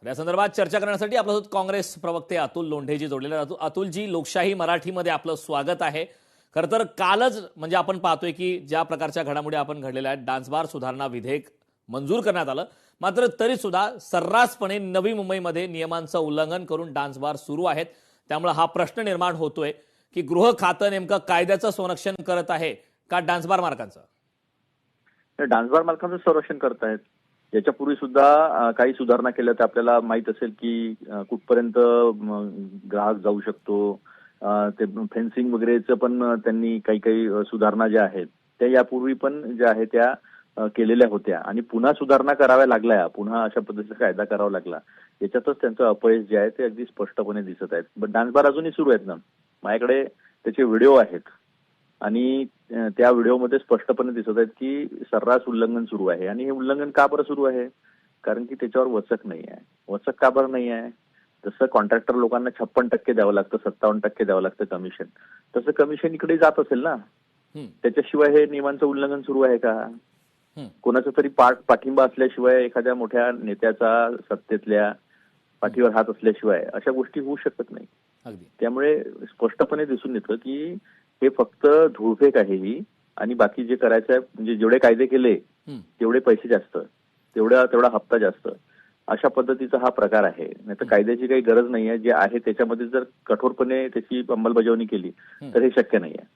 या संदर्भात चर्चा करण्यासाठी आपल्यासोबत काँग्रेस प्रवक्ते अतुल लोंढेजी जोडलेले आहेत। अतुलजी, लोकशाही मराठीमध्ये आपलं स्वागत आहे। खरं तर कालच म्हणजे आपण पाहतोय की ज्या प्रकारच्या घडामोडी आपण घडलेल्या आहेत, डान्सबार सुधारणा विधेयक मंजूर करण्यात आलं, मात्र तरी सुद्धा सर्रासपणे नवी मुंबईमध्ये नियमांचं उल्लंघन करून डान्सबार सुरू आहेत। त्यामुळे हा प्रश्न निर्माण होतोय की गृह खातं नेमकं कायद्याचं संरक्षण करत आहे का डान्सबार मालकांचं? डान्सबार मालकांचं संरक्षण करतायत। याच्यापूर्वी सुद्धा काही सुधारणा केल्या तर आपल्याला माहित असेल की कुठपर्यंत ग्राहक जाऊ शकतो। ते फेन्सिंग वगैरेचं पण त्यांनी काही सुधारणा ज्या आहेत त्या यापूर्वी पण ज्या आहेत त्या केलेल्या होत्या आणि पुन्हा सुधारणा कराव्या लागल्या, पुन्हा अशा पद्धतीचा कायदा करावा लागला। याच्यातच त्यांचं अपयश जे आहे ते अगदी स्पष्टपणे दिसत आहेत। पण डान्सबार अजूनही सुरू आहेत ना, माझ्याकडे त्याचे व्हिडिओ आहेत आणि त्या व्हिडिओमध्ये स्पष्टपणे दिसत आहेत की सर्रास उल्लंघन सुरू आहे। आणि हे उल्लंघन का बरं सुरू आहे? कारण की त्याच्यावर वचक नाही आहे। वचक का बरं नाही आहे? जसं कॉन्ट्रॅक्टर लोकांना 56% द्यावं लागतं, 57% द्यावं लागतं कमिशन, तसं कमिशन इकडे जात असेल ना। त्याच्याशिवाय हे नियमांचं उल्लंघन सुरू आहे का? कोणाचा तरी पाठिंबा असल्याशिवाय, एखाद्या मोठ्या नेत्याचा सत्तेतल्या पाठीवर हात असल्याशिवाय अशा गोष्टी होऊ शकत नाही। त्यामुळे स्पष्टपणे दिसून येतं की हे फक्त धूळफेक आहे ही, आणि बाकी जे करायचं आहे म्हणजे जेवढे कायदे केले तेवढे पैसे जास्त, तेवढा हप्ता जास्त, अशा पद्धतीचा हा प्रकार आहे। नाही तर कायद्याची काही गरज नाही आहे। जे आहे त्याच्यामध्ये जर कठोरपणे त्याची अंमलबजावणी केली तर हे शक्य नाही आहे।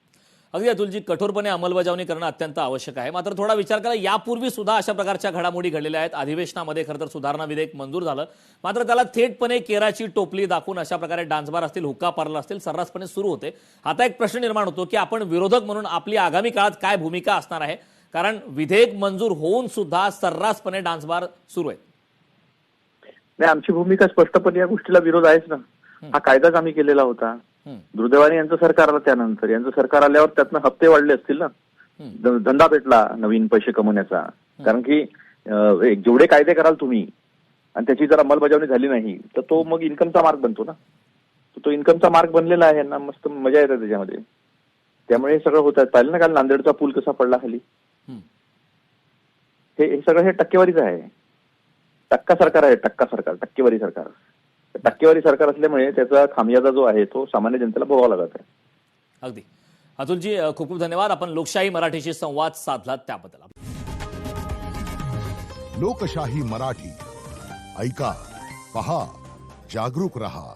अगदी अतुलजी, कठोरपणे अंमलबजावणी करणं अत्यंत आवश्यक आहे। मात्र थोडा विचार करा, यापूर्वी सुद्धा अशा प्रकारच्या घडामोडी घडलेल्या आहेत। अधिवेशनामध्ये खरं तर सुधारणा विधेयक मंजूर झालं, मात्र त्याला थेटपणे केराची टोपली दाखवून अशा प्रकारे डान्सबार असतील, हुक्का पार्लर असतील, सर्रासपणे सुरू होते। आता एक प्रश्न निर्माण होतो की आपण विरोधक म्हणून आपली आगामी काळात काय भूमिका असणार आहे? कारण विधेयक मंजूर होऊन सुद्धा सर्रासपणे डान्सबार सुरू आहे। नाही, आमची भूमिका स्पष्टपणे या गोष्टीला विरोध आहेच ना। हा कायदाच आम्ही केलेला होता। दुर्दैवाने यांचं सरकार आलं, त्यानंतर यांचं सरकार आल्यावर त्यातनं हप्ते वाढले असतील ना, धंदा भेटला नवीन पैसे कमवण्याचा। कारण की जेवढे कायदे कराल तुम्ही आणि त्याची जर अंमलबजावणी झाली नाही तर तो मग इन्कमचा मार्ग बनतो ना। तो इन्कमचा मार्ग बनलेला आहे यांना, मस्त मजा येते त्याच्यामध्ये। त्यामुळे हे सगळं होत आहे। पाहिलं ना काल नांदेडचा पूल कसा पडला खाली? हे सगळं हे टक्केवारीच आहे। टक्का सरकार आहे, टक्का सरकार, टक्केवारी सरकार। टक्केवारी सरकार असल्यामुळे त्याचा खामियाजा जो आहे तो सामान्य जनतेला भोगावा लागत आहे। अगदी अतुलजी, खूप खूप धन्यवाद। आपण लोकशाही मराठीशी संवाद साधलात त्याबद्दल। लोकशाही मराठी ऐका, पहा, जागरूक रहा।